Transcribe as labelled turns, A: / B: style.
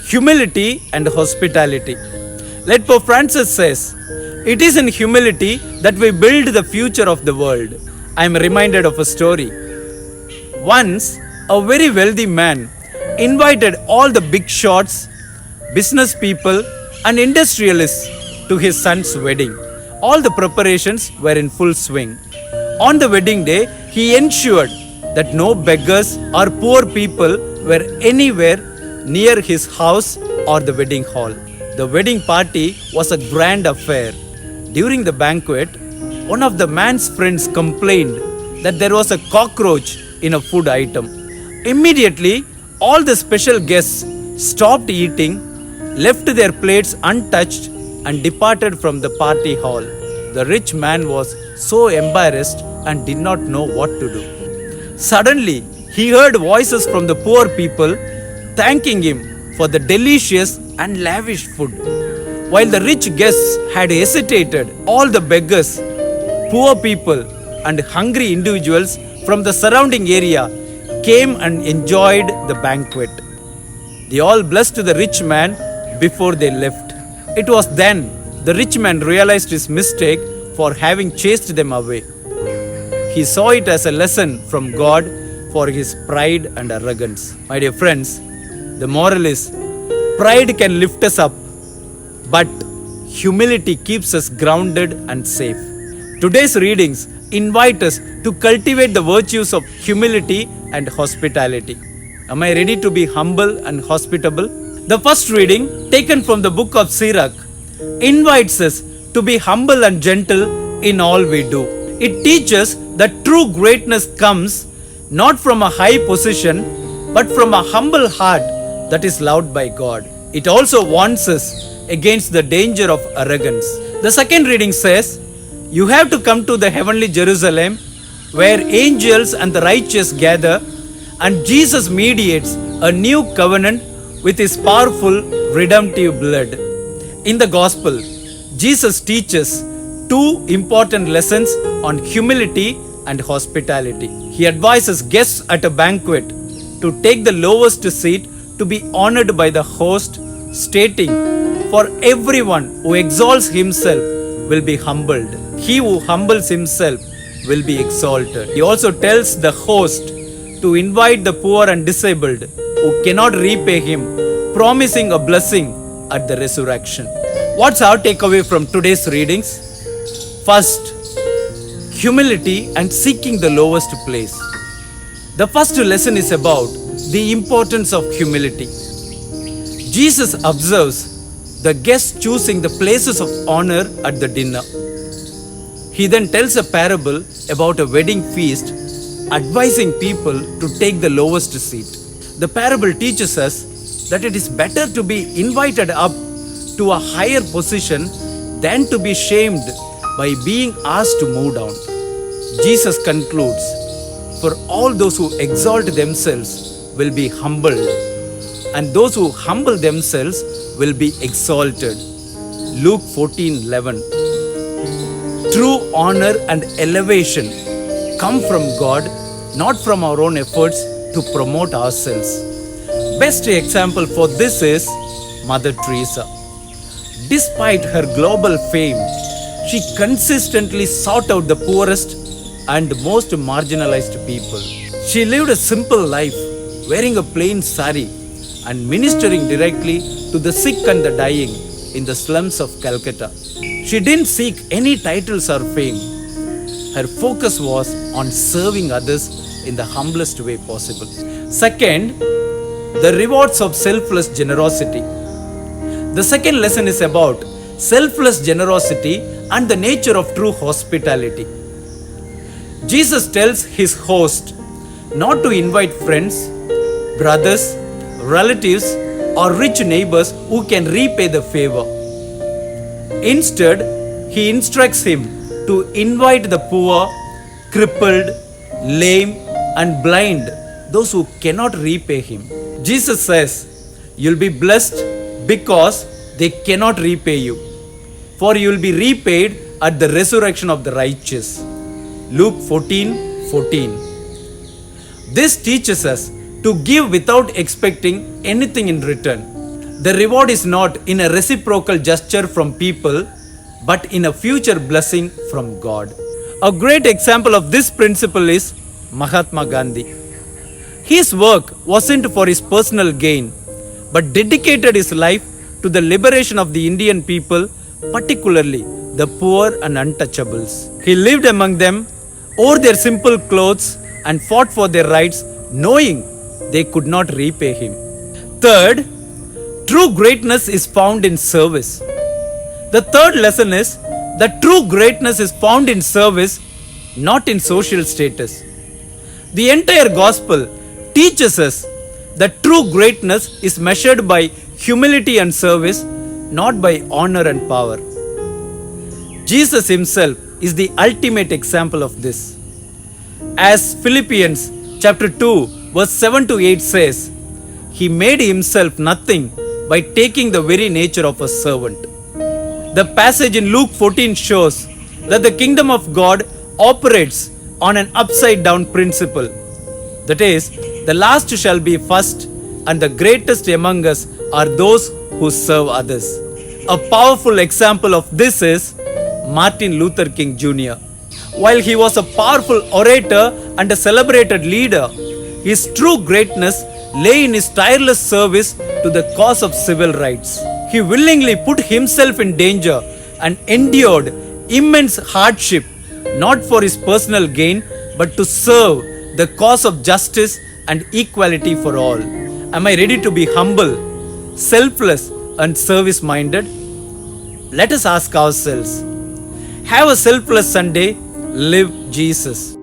A: Humility and hospitality. Let Pope Francis says, it is in humility that we build the future of the world. I am reminded of a story. Once, a very wealthy man invited all the big shots, business people, and industrialists to his son's wedding. All the preparations were in full swing. On the wedding day, he ensured that no beggars or poor people were anywhere near his house or the wedding hall. The wedding party was a grand affair. During the banquet, one of the man's friends complained that there was a cockroach in a food item. Immediately, all the special guests stopped eating, left their plates untouched, and departed from the party hall. The rich man was so embarrassed and did not know what to do. Suddenly, he heard voices from the poor people thanking him for the delicious and lavish food. While the rich guests had hesitated, all the beggars, poor people, and hungry individuals from the surrounding area came and enjoyed the banquet. They all blessed the rich man before they left. It was then the rich man realized his mistake for having chased them away. He saw it as a lesson from God for his pride and arrogance. My dear friends, the moral is, pride can lift us up, but humility keeps us grounded and safe. Today's readings invite us to cultivate the virtues of humility and hospitality. Am I ready to be humble and hospitable? The first reading, taken from the book of Sirach, invites us to be humble and gentle in all we do. It teaches that true greatness comes not from a high position, but from a humble heart that is loved by God. It also warns us against the danger of arrogance. The second reading says, you have to come to the heavenly Jerusalem where angels and the righteous gather, and Jesus mediates a new covenant with his powerful redemptive blood. In the gospel, Jesus teaches two important lessons on humility and hospitality. He advises guests at a banquet to take the lowest seat to be honored by the host, stating, for everyone who exalts himself will be humbled. He who humbles himself will be exalted. He also tells the host to invite the poor and disabled who cannot repay him, promising a blessing at the resurrection. What's our takeaway from today's readings? First, humility and seeking the lowest place. The first lesson is about the importance of humility. Jesus observes the guests choosing the places of honor at the dinner. He then tells a parable about a wedding feast, advising people to take the lowest seat. The parable teaches us that it is better to be invited up to a higher position than to be shamed by being asked to move down. Jesus concludes, for all those who exalt themselves will be humbled, and those who humble themselves will be exalted. Luke 14:11. True honor and elevation come from God, not from our own efforts to promote ourselves. Best example for this is Mother Teresa. Despite her global fame, she consistently sought out the poorest and most marginalized people. She lived a simple life, wearing a plain sari and ministering directly to the sick and the dying in the slums of Calcutta. She didn't seek any titles or fame. Her focus was on serving others in the humblest way possible. Second, the rewards of selfless generosity. The second lesson is about selfless generosity and the nature of true hospitality. Jesus tells his host not to invite friends, brothers, relatives, or rich neighbors who can repay the favor. Instead, he instructs him to invite the poor, crippled, lame, and blind, those who cannot repay him. Jesus says, you'll be blessed because they cannot repay you, for you will be repaid at the resurrection of the righteous. Luke 14:14. This teaches us to give without expecting anything in return. The reward is not in a reciprocal gesture from people, but in a future blessing from God. A great example of this principle is Mahatma Gandhi. His work wasn't for his personal gain, but dedicated his life to the liberation of the Indian people, particularly the poor and untouchables. He lived among them, wore their simple clothes, and fought for their rights, knowing they could not repay him. Third, true greatness is found in service. The third lesson is that true greatness is found in service, not in social status. The entire gospel teaches us that true greatness is measured by humility and service, not by honor and power. Jesus himself is the ultimate example of this. As Philippians chapter 2 verse 7 to 8 says, he made himself nothing by taking the very nature of a servant. The passage in Luke 14 shows that the kingdom of God operates on an upside down principle. That is, the last shall be first, and the greatest among us are those who serve others. A powerful example of this is Martin Luther King Jr. While he was a powerful orator and a celebrated leader, his true greatness lay in his tireless service to the cause of civil rights. He willingly put himself in danger and endured immense hardship, not for his personal gain, but to serve the cause of justice and equality for all. Am I ready to be humble, selfless, and service-minded? Let us ask ourselves, have a selfless Sunday, live Jesus.